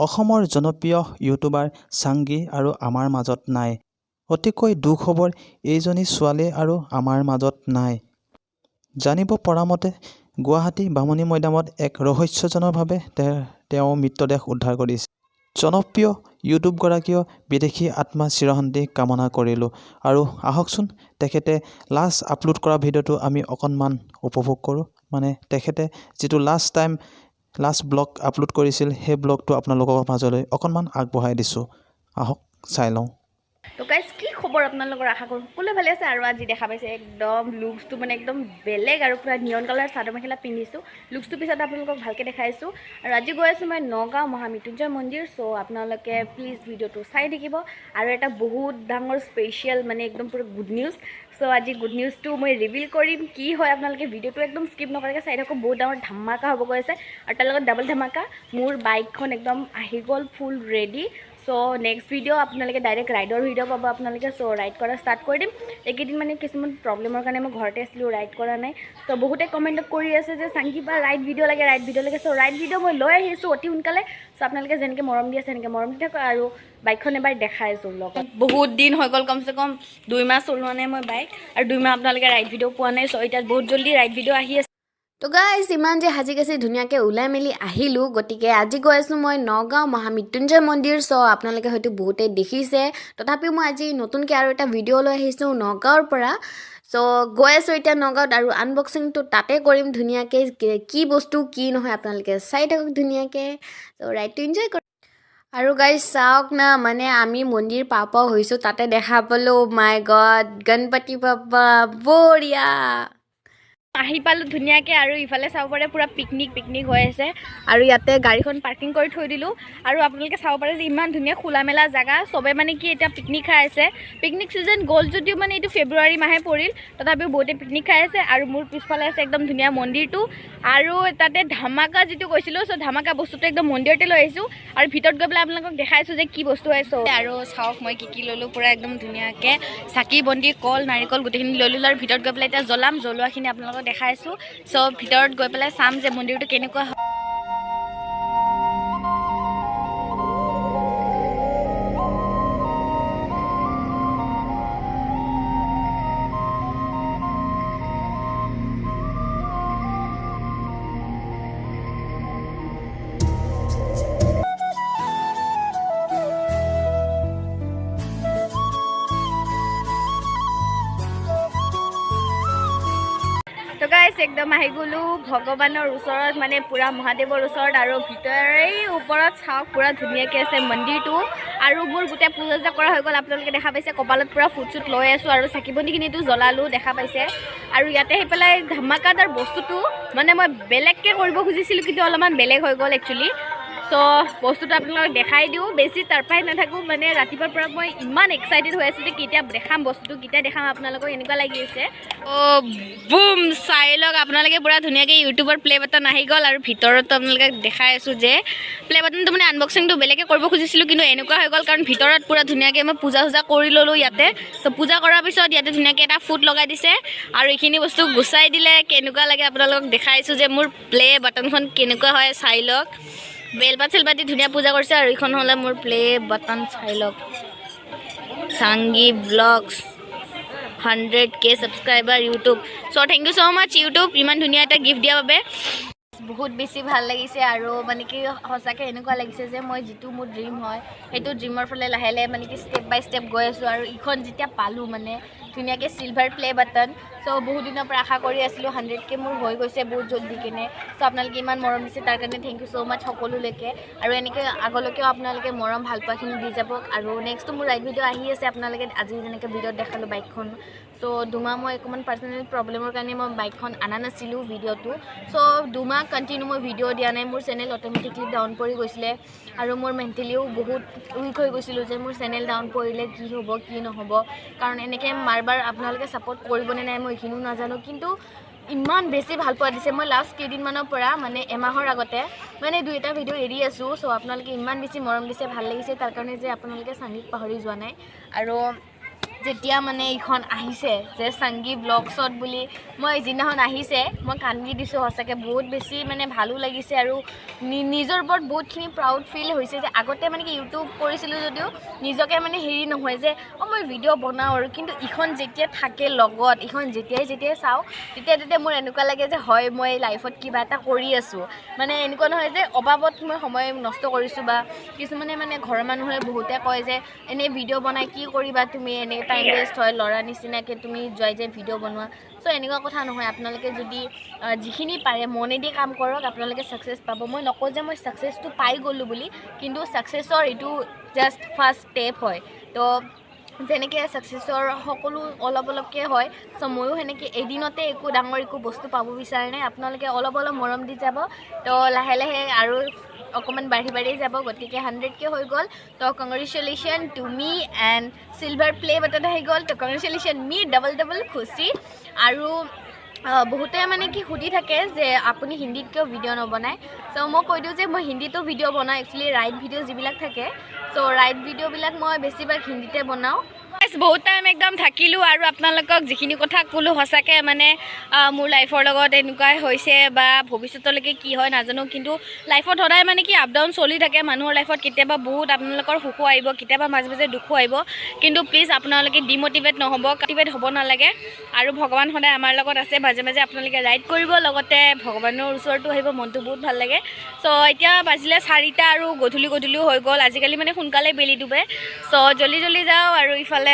অসমৰ জনপ্ৰিয় YouTuber Changi আৰু আমাৰ মাজত নাই। অতিকৈ দুখ খবৰ, এইজনী ছোৱালী আৰু আমাৰ মাজত নাই। জানিব পৰা মতে গুৱাহাটী বামুণী মৈদামত এক ৰহস্যজনকভাৱে তেওঁ মৃতদেহ উদ্ধাৰ কৰিছে। জনপ্ৰিয় ইউটিউবগৰাকীয়ে বিদেশী আত্মা চিৰশান্তি কামনা কৰিলোঁ। আৰু আহকচোন তেখেতে লাষ্ট আপলোড কৰা ভিডিঅ'টো আমি অকণমান উপভোগ কৰোঁ। মানে তেখেতে যিটো লাষ্ট ব্লগ আপলোড কৰিছিল সেই ব্লগটো আপোনালোকৰ মাজলৈ অকণমান আগবঢ়াই দিছোঁ। আহক চাই লওঁ। তো গাইজ কি খবৰ আপোনালোকৰ, আশা কৰোঁ সকলোৱে ভালে আছে। আৰু আজি দেখা পাইছে একদম লুকছটো মানে একদম বেলেগ আৰু পুৰা নিয়ন কালাৰ চাদৰ মেখেলা পিন্ধিছোঁ। লুকছটো পিছত আপোনালোকক ভালকৈ দেখাইছোঁ। আৰু আজি গৈ আছোঁ মই নগাঁও মহামৃত্যুঞ্জয় মন্দিৰ। চ' আপোনালোকে প্লিজ ভিডিঅ'টো চাই থাকিব। আৰু এটা বহুত ডাঙৰ স্পেচিয়েল মানে একদম পুৰা গুড নিউজ। চ' আজি গুড নিউজটো মই ৰিভিল কৰিম। কি হয় আপোনালোকে ভিডিঅ'টো একদম স্কিপ নকৰাকৈ চাই থাকক। বহুত ডাঙৰ ধামাকা হ'ব গৈ আছে। আৰু তাৰ লগত ডাবল ধামাকা, মোৰ বাইকখন একদম আহি গ'ল ফুল ৰেডি। চ' নেক্সট ভিডিঅ' আপোনালোকে ডাইৰেক্ট ৰাইডৰ ভিডিঅ' পাব আপোনালোকে। চ' ৰাইড কৰা ষ্টাৰ্ট কৰি দিম। এইকেইদিন মানে কিছুমান প্ৰব্লেমৰ কাৰণে মই ঘৰতে আছিলোঁ, ৰাইড কৰা নাই। চ' বহুতে কমেণ্টত কৰি আছে যে চাংকিবা ৰাইড ভিডিঅ' লাগে, ৰাইড ভিডিঅ' লাগে। চ' ৰাইড ভিডিঅ' মই লৈ আহিছোঁ অতি সোনকালে। চ' আপোনালোকে যেনেকৈ মৰম দি আছে সেনেকৈ মৰম দি থাকক। আৰু বাইকখন এবাৰ দেখাই আছোঁ লগত। বহুত দিন হৈ গ'ল, কমচে কম 2 মাহ চলোৱা নাই মই বাইক। আৰু 2 মাহ আপোনালোকে ৰাইড ভিডিঅ' পোৱা নাই। চ' এতিয়া বহুত জল্দি ৰাইড ভিডিঅ' আহি আছে। তো গাইজ ইমান যে সাজি কাচি ধুনীয়াকৈ ওলাই মেলি আহিলোঁ। গতিকে আজি গৈ আছোঁ মই নগাঁও মহামৃত্যুঞ্জয় মন্দিৰ। চ' আপোনালোকে হয়তো বহুতেই দেখিছে, তথাপিও মই আজি নতুনকৈ আৰু এটা ভিডিঅ' লৈ আহিছোঁ নগাঁৱৰ পৰা। চ' গৈ আছোঁ এতিয়া নগাঁৱত আৰু আনবক্সিংটো তাতে কৰিম ধুনীয়াকৈ। কি বস্তু কি নহয় আপোনালোকে চাই থাকক ধুনীয়াকৈ। চ' ৰাইডটো এনজয় কৰক। আৰু গাইজ চাওক না, মানে আমি মন্দিৰ পাওঁ হৈছোঁ, তাতে দেখা পালোঁ মাই গড গণপতি বাপ্পা বঢ়িয়া। আহি পালোঁ ধুনীয়াকৈ। আৰু ইফালে চাব পাৰে পূৰা পিকনিক হৈ আছে। আৰু ইয়াতে গাড়ীখন পাৰ্কিং কৰি থৈ দিলোঁ। আৰু আপোনালোকে চাব পাৰে যে ইমান ধুনীয়া খোলা মেলা জেগা। চবে মানে কি এতিয়া পিকনিক খাই আছে। পিকনিক ছিজন গ'ল যদিও মানে এইটো ফেব্ৰুৱাৰী মাহে পৰিল, তথাপিও বহুতে পিকনিক খাই আছে। আৰু মোৰ পিছফালে আছে একদম ধুনীয়া মন্দিৰটো। আৰু তাতে ধামাকা যিটো কৈছিলোঁ, চ' ধামাকা বস্তুটো একদম মন্দিৰতে লৈ আহিছোঁ। আৰু ভিতৰত গৈ পেলাই আপোনালোকক দেখাইছোঁ যে কি বস্তু হয়। চ' আৰু চাওক মই কি ল'লোঁ। পূৰা একদম ধুনীয়াকৈ চাকি বন্তি কল নাৰিকল গোটেইখিনি লৈ ল'লোঁ। আৰু ভিতৰত গৈ পেলাই এতিয়া জ্বলোৱাখিনি আপোনালোকক দেখাইছোঁ। চ' ভিতৰত গৈ পেলাই চাম যে মন্দিৰটো কেনেকুৱা হয়। তো গাইজ একদম আহি গ'লোঁ ভগৱানৰ ওচৰত, মানে পূৰা মহাদেৱৰ ওচৰত। আৰু ভিতৰেই ওপৰত চাওক পূৰা ধুনীয়াকৈ আছে মন্দিৰটো। আৰু মোৰ গোটেই পূজা চূজা কৰা হৈ গ'ল, আপোনালোকে দেখা পাইছে। কপালত পূৰা ফুট চুট লৈ আছোঁ আৰু চাকি বন্তিখিনিতো জ্বলালোঁ দেখা পাইছে। আৰু ইয়াতে আহি পেলাই ধামাকাদাৰ বস্তুটো মানে মই বেলেগকৈ কৰিব খুজিছিলোঁ, কিন্তু অলপমান বেলেগ হৈ গ'ল একচুৱেলি। চ' বস্তুটো আপোনালোকক দেখাই দিওঁ, বেছি তাৰপৰাই নাথাকোঁ। মানে ৰাতিপুৱাৰ পৰা মই ইমান এক্সাইটেড হৈ আছোঁ যে কেতিয়া দেখাম বস্তুটো, কেতিয়া দেখাম আপোনালোকক এনেকুৱা লাগি আছে। অ' বুম, চাই লওক আপোনালোকে পূৰা ধুনীয়াকৈ ইউটিউবৰ প্লে বাটন আহি গ'ল। আৰু ভিতৰতো আপোনালোকে দেখাই আছোঁ যে প্লে বাটনটো মানে আনবক্সিংটো বেলেগকৈ কৰিব খুজিছিলোঁ, কিন্তু এনেকুৱা হৈ গ'ল। কাৰণ ভিতৰত পূৰা ধুনীয়াকৈ মই পূজা চূজা কৰি ল'লোঁ ইয়াতে। চ' পূজা কৰাৰ পিছত ইয়াতে ধুনীয়াকৈ এটা ফুট লগাই দিছে। আৰু এইখিনি বস্তু গুচাই দিলে কেনেকুৱা লাগে আপোনালোকক দেখাইছোঁ যে মোৰ প্লে বাটনখন কেনেকুৱা হয় চাই লওক। বেলপাত চেলপাত দি ধুনীয়া পূজা কৰিছে। আৰু এইখন হ'লে মোৰ প্লে বাটন চাই লওক। চাংগি blogs 100K subscriber YouTube. So' thank you so' much YouTube, ইমান ধুনীয়া এটা গিফ্ট দিয়াৰ বাবে। বহুত বেছি ভাল লাগিছে। আৰু মানে কি সঁচাকৈ এনেকুৱা লাগিছে যে মই যিটো মোৰ ড্ৰিম হয় সেইটো ড্ৰিমৰ ফালে লাহে লাহে মানে কি ষ্টেপ বাই ষ্টেপ গৈ আছোঁ। আৰু ইখন যেতিয়া পালোঁ মানে ধুনীয়াকৈ চিলভাৰ প্লে বাটন। চ' বহুত দিনৰ পৰা আশা কৰি আছিলোঁ, 100K মোৰ হৈ গৈছে বহুত জল্দি কেনে। চ' আপোনালোকে ইমান মৰম দিছে তাৰ কাৰণে থেংক ইউ ছ' মাছ সকলোলৈকে। আৰু এনেকৈ আগলৈকেও আপোনালোকে মৰম ভালপোৱাখিনি দি যাব। আৰু নেক্সটটো মোৰ ৰাইড ভিডিঅ' আহি আছে। আপোনালোকে আজি যেনেকৈ ভিডিঅ'ত দেখালোঁ বাইকখন। চ' 2 মাহ মই অকণমান পাৰ্চনেল প্ৰব্লেমৰ কাৰণে মই বাইকখন অনা নাছিলোঁ ভিডিঅ'টো। চ' 2 মাহ কণ্টিনিউ মই ভিডিঅ' দিয়া নাই। মোৰ চেনেল অট'মেটিকলি ডাউন পৰি গৈছিলে। আৰু মোৰ মেণ্টেলিও বহুত উইক হৈ গৈছিলোঁ যে মোৰ চেনেল ডাউন পৰিলে কি হ'ব কি নহ'ব। কাৰণ এনেকৈ বাৰ আপোনালোকে ছাপোৰ্ট কৰিবনে নাই মই এইখিনিও নাজানো, কিন্তু ইমান বেছি ভাল পোৱা দিছে। মই লাষ্ট কেইদিনমানৰ পৰা মানে এমাহৰ আগতে মানে 2টা ভিডিঅ' এৰি আছোঁ। চ' আপোনালোকে ইমান বেছি মৰম দিছে, ভাল লাগিছে। তাৰ কাৰণে যে আপোনালোকে চাংগিক পাহৰি যোৱা নাই। আৰু যেতিয়া মানে এইখন আহিছে যে সংগী ব্লগছত বুলি মই যিদিনাখন আহিছে মই কান্দি দিছোঁ সঁচাকৈ বহুত বেছি মানে ভালো লাগিছে আৰু নিজৰ ওপৰত বহুতখিনি প্ৰাউড ফিল হৈছে যে আগতে মানে কি ইউটিউব কৰিছিলোঁ যদিও নিজকে মানে হেৰি নহয় যে মই ভিডিঅ' বনাওঁ আৰু কিন্তু ইখন যেতিয়া থাকে লগত ইখন যেতিয়াই চাওঁ তেতিয়া মোৰ এনেকুৱা লাগে যে হয় মই লাইফত কিবা এটা কৰি আছোঁ মানে এনেকুৱা নহয় যে অবাবত মই সময় নষ্ট কৰিছোঁ বা কিছুমানে মানে ঘৰৰ মানুহে বহুতে কয় যে এনেই ভিডিঅ' বনাই কি কৰিবা তুমি এনেই টাইম ৱেষ্ট হয় ল'ৰা নিচিনাকৈ তুমি যোৱাই ভিডিঅ' বনোৱা চ' এনেকুৱা কথা নহয় আপোনালোকে যদি যিখিনি পাৰে মনেদি কাম কৰক আপোনালোকে ছাকচেছ পাব মই নকওঁ যে মই ছাকচেছটো পাই গ'লোঁ বুলি কিন্তু ছাকচেছৰ এইটো জাষ্ট ফাৰ্ষ্ট ষ্টেপ হয় তো যেনেকৈ ছাকচেছৰ সকলো অলপকৈ হয় চ' ময়ো সেনেকৈ এদিনতে ডাঙৰ একো বস্তু পাব বিচৰা নাই আপোনালোকে অলপ মৰম দি যাব তো লাহে আৰু অকণমান বাঢ়ি যাব গতিকে 100K হৈ গ'ল তো congratulation to me and silver play button আহি গ'ল তো কংগ্ৰেচুলেশ্যন মি ডাবল খুচি আৰু বহুতে মানে কি সুধি থাকে যে আপুনি হিন্দীত কিয় ভিডিঅ' নবনায় চ' মই কৈ দিওঁ যে মই হিন্দীতো ভিডিঅ' বনাওঁ একচুৱেলি ৰাইড ভিডিঅ' যিবিলাক থাকে চ' ৰাইড ভিডিঅ'বিলাক মই বেছিভাগ হিন্দীতে বনাওঁ বহুত টাইম একদম থাকিলোঁ আৰু আপোনালোকক যিখিনি কথা ক'লোঁ সঁচাকৈ মানে মোৰ লাইফৰ লগত এনেকুৱাই হৈছে বা ভৱিষ্যতলৈকে কি হয় নাজানো কিন্তু লাইফত সদায় মানে কি আপ ডাউন চলি থাকে মানুহৰ লাইফত কেতিয়াবা বহুত আপোনালোকৰ সুখো আহিব কেতিয়াবা মাজে দুখো আহিব কিন্তু প্লিজ আপোনালোকে ডিম'টিভেট মটিভেট হ'ব নালাগে আৰু ভগৱান সদায় আমাৰ লগত আছে মাজে আপোনালোকে ৰাইড কৰিব লগতে ভগৱানৰ ওচৰতো আহিব মনটো বহুত ভাল লাগে চ' এতিয়া বাজিলে 4টা আৰু গধূলিও হৈ গ'ল আজিকালি মানে সোনকালে বেলি ডুবে চ' জল্দি যাওঁ আৰু ইফালে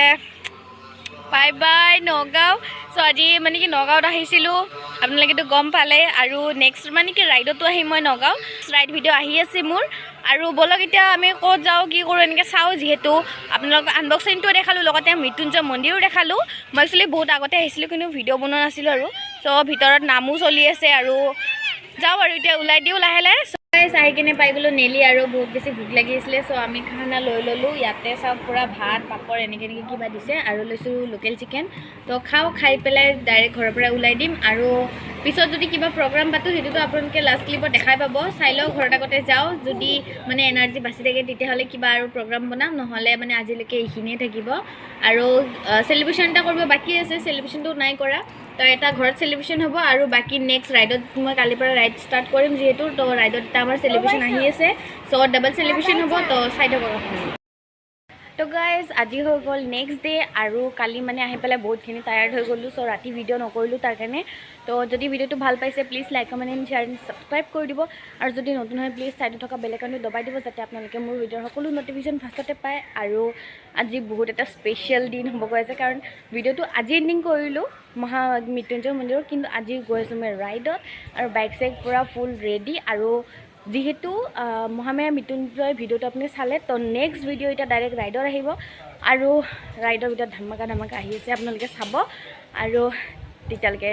বাই নগাঁও চ' আজি মানে কি নগাঁৱত আহিছিলোঁ আপোনালোকেতো গম পালে আৰু নেক্সট মানে কি ৰাইডতো আহিম মই নগাঁও ৰাইড ভিডিঅ' আহি আছে মোৰ আৰু বলক এতিয়া আমি ক'ত যাওঁ কি কৰোঁ এনেকৈ চাওঁ যিহেতু আপোনালোকক আনবক্সিংটো দেখালোঁ লগতে মৃত্যুঞ্জয় মন্দিৰো দেখালোঁ মই একচুৱেলি বহুত আগতে আহিছিলোঁ কিন্তু ভিডিঅ' বনোৱা নাছিলোঁ আৰু চ' ভিতৰত নামো চলি আছে আৰু যাওঁ আৰু এতিয়া ওলাই দিওঁ লাহে চাই কিনে পাই গ'লোঁ নেলি আৰু বহুত বেছি ভোক লাগি আছিলে চ' আমি খানা লৈ ল'লোঁ ইয়াতে চাওক পূৰা ভাত পাপৰ এনেকৈ কিবা দিছে আৰু লৈছোঁ লোকেল চিকেন তো খাই পেলাই ডাইৰেক্ট ঘৰৰ পৰা ওলাই দিম আৰু পিছত যদি কিবা প্ৰগ্ৰাম পাতোঁ সেইটোতো আপোনালোকে লাষ্ট ক্লিপত দেখাই পাব চাই লওক ঘৰত আগতে যাওঁ যদি মানে এনাৰ্জি বাচি থাকে তেতিয়াহ'লে কিবা আৰু প্ৰগ্ৰাম বনাম নহ'লে মানে আজিলৈকে এইখিনিয়ে থাকিব আৰু চেলিব্ৰেশ্যন এটা কৰিব বাকী আছে চেলিব্ৰেশ্যনটো নাই কৰা তো এটা ঘৰত চেলিব্ৰেশ্যন হ'ব আৰু বাকী নেক্সট ৰাইডত মই কালিৰ পৰা ৰাইড ষ্টাৰ্ট কৰিম যিহেতু তো ৰাইডত এটা আমাৰ চেলিব্ৰেশ্যন আহি আছে চ' ডাবল চেলিব্ৰেশ্যন হ'ব তো চাই থাকক আপুনি তো গাইজ আজি হৈ গ'ল নেক্সট ডে আৰু কালি মানে আহি পেলাই বহুতখিনি টায়াৰ্ড হৈ গ'লোঁ চ' ৰাতি ভিডিঅ' নকৰিলোঁ তাৰ কাৰণে তো যদি ভিডিঅ'টো ভাল পাইছে please like comment and share and subscribe কৰি দিব আৰু যদি নতুন হয় প্লিজ ছাইডত থকা বেল আইকনটো দবাই দিব যাতে আপোনালোকে মোৰ ভিডিঅ'ৰ সকলো নটিফিকেশ্যন ফাৰ্ষ্টতে পায় আৰু আজি বহুত এটা স্পেচিয়েল দিন হ'ব গৈ আছে কাৰণ ভিডিঅ'টো আজি এণ্ডিং কৰিলোঁ মৃত্যুঞ্জয় মন্দিৰত কিন্তু আজি গৈ আছোঁ মই ৰাইডত আৰু বাইক পূৰা ফুল ৰেডি আৰু যিহেতু মহামায়া মৃত্যুঞ্জয় ভিডিঅ'টো আপুনি চালে তো নেক্সট ভিডিঅ' এতিয়া ডাইৰেক্ট ৰাইডত আহিব আৰু ৰাইডৰ ভিতৰত ধামাকা আহি আছে আপোনালোকে চাব আৰু তেতিয়ালৈকে